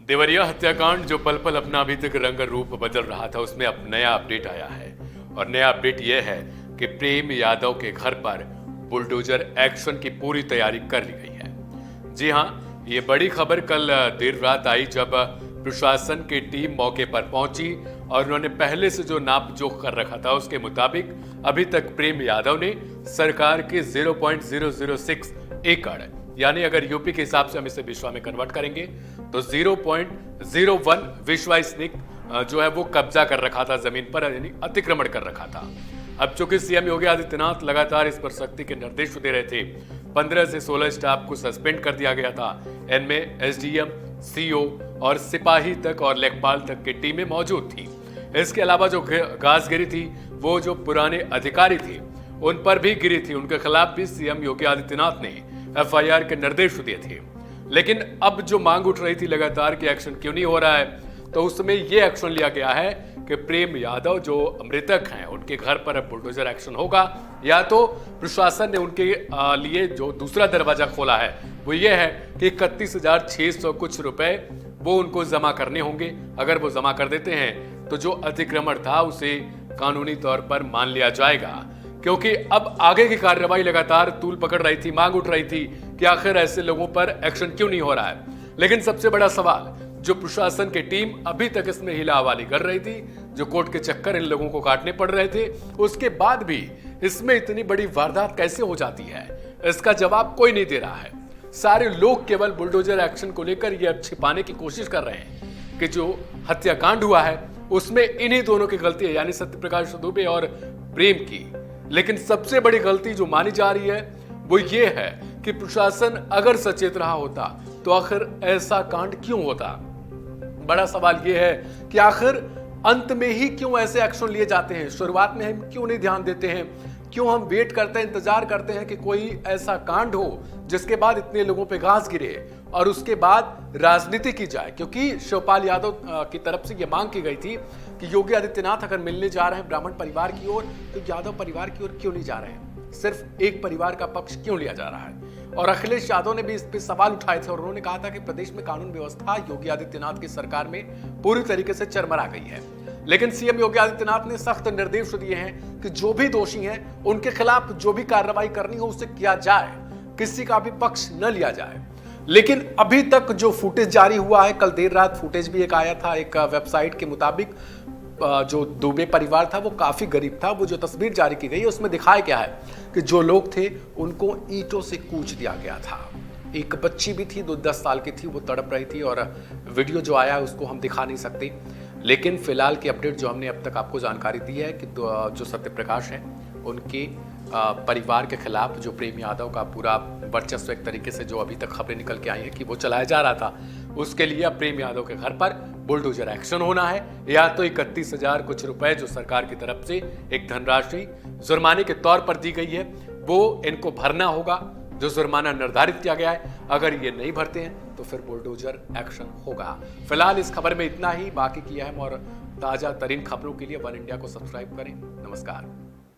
देवरिया हत्याकांड जो पल पल अपना अभी तक रंग रूप बदल रहा था, उसमें अब नया अपडेट आया है। और नया अपडेट यह है कि प्रेम यादव के घर पर बुलडोजर एक्शन की पूरी तैयारी कर ली गई है। जी हां, ये बड़ी खबर कल देर रात आई जब प्रशासन की टीम मौके पर पहुंची और उन्होंने पहले से जो नाप जोख कर रखा था उसके मुताबिक अभी तक प्रेम यादव ने सरकार के 0.006 एकड़, यानी अगर यूपी के हिसाब से हम इसे विश्वा में कन्वर्ट करेंगे तो 0.01 विश्वासनिक जो है वो कब्जा कर रखा था जमीन पर, यानी अतिक्रमण कर रखा था। अब चूंकि सीएम योगी आदित्यनाथ लगातार इस पर सख्ती के निर्देश दे रहे थे, 15 से 16 स्टाफ को सस्पेंड कर दिया गया था। इनमें एसडीएम, सीओ और सिपाही तक और लेखपाल तक की टीमें मौजूद थी। इसके अलावा जो घास गिरी थी वो जो पुराने अधिकारी थे उन पर भी गिरी थी, उनके खिलाफ भी सीएम योगी आदित्यनाथ ने एफआईआर के निर्देश दिए थे। लेकिन अब जो मांग उठ रही थी लगातार कि एक्शन क्यों नहीं हो रहा है, तो उसमें यह एक्शन लिया गया है कि प्रेम यादव जो मृतक हैं उनके घर पर अब बुलडोजर एक्शन होगा, या तो प्रशासन ने उनके लिए जो दूसरा दरवाजा खोला है वो ये है कि 31,600 कुछ रुपए वो उनको जमा करने होंगे। अगर वो जमा कर देते हैं तो जो अतिक्रमण था उसे कानूनी तौर पर मान लिया जाएगा, क्योंकि अब आगे की कार्रवाई लगातार तूल पकड़ रही थी, मांग उठ रही थी कि आखिर ऐसे लोगों पर एक्शन क्यों नहीं हो रहा है। लेकिन सबसे बड़ा सवाल, जो प्रशासन की टीम अभी तक इसमें हिलावाली कर रही थी, जो कोर्ट के चक्कर इन लोगों को काटने पड़ रहे थे, उसके बाद भी इसमें इतनी बड़ी वारदात कैसे हो जाती है, इसका जवाब कोई नहीं दे रहा है। सारे लोग केवल बुलडोजर एक्शन को लेकर यह छिपाने की कोशिश कर रहे हैं कि जो हत्याकांड हुआ है उसमें इन्हीं दोनों की गलती है, यानी सत्यप्रकाश दुबे और प्रेम की। लेकिन सबसे बड़ी गलती जो मानी जा रही है वो ये है कि प्रशासन अगर सचेत रहा होता तो आखिर ऐसा कांड क्यों होता। बड़ा सवाल ये है कि आखिर अंत में ही क्यों ऐसे एक्शन लिए जाते हैं, शुरुआत में हम क्यों नहीं ध्यान देते हैं, क्यों हम वेट करते हैं, इंतजार करते हैं कि कोई ऐसा कांड हो जिसके बाद इतने लोगों पे घास गिरे और उसके बाद राजनीति की जाए। क्योंकि शिवपाल यादव की तरफ से यह मांग की गई थी कि योगी आदित्यनाथ अगर मिलने जा रहे हैं ब्राह्मण परिवार की ओर तो यादव परिवार की ओर क्यों नहीं जा रहे हैं, सिर्फ एक परिवार का पक्ष क्यों लिया जा रहा है। और अखिलेश यादव ने भी इस पे सवाल उठाए थे और उन्होंने कहा था कि प्रदेश में कानून व्यवस्था योगी आदित्यनाथ की सरकार में पूरी तरीके से चरमरा गई है। लेकिन सीएम योगी आदित्यनाथ ने सख्त निर्देश दिए हैं कि जो भी दोषी हैं उनके खिलाफ जो भी कार्रवाई करनी हो उसे किया जाए, किसी का भी पक्ष न लिया जाए। लेकिन अभी तक जो फुटेज जारी हुआ है, कल देर रात फुटेज भी एक आया था एक वेबसाइट के मुताबिक, जो दुबे परिवार था वो काफी गरीब था। वो जो तस्वीर जारी की गई है उसमें दिखाया गया है कि जो लोग थे उनको ईंटों से कूच दिया गया था। एक बच्ची भी थी, 10 साल की थी, वो तड़प रही थी और वीडियो जो आया उसको हम दिखा नहीं सकते। लेकिन फिलहाल की अपडेट जो हमने अब तक आपको जानकारी दी है कि जो सत्यप्रकाश है उनके परिवार के खिलाफ जो प्रेम यादव का पूरा वर्चस्व एक तरीके से जो अभी तक खबरें निकल के आई हैं कि वो चलाया जा रहा था, उसके लिए अब प्रेम यादव के घर पर बुलडोजर एक्शन होना है, या तो 31,000 कुछ रुपए जो सरकार की तरफ से एक धनराशि जुर्माने के तौर पर दी गई है वो इनको भरना होगा, जो जुर्माना निर्धारित किया गया है। अगर ये नहीं भरते हैं तो फिर बुलडोजर एक्शन होगा। फिलहाल इस खबर में इतना ही। बाकी की अहम और ताजा तरीन खबरों के लिए वन इंडिया को सब्सक्राइब करें। नमस्कार।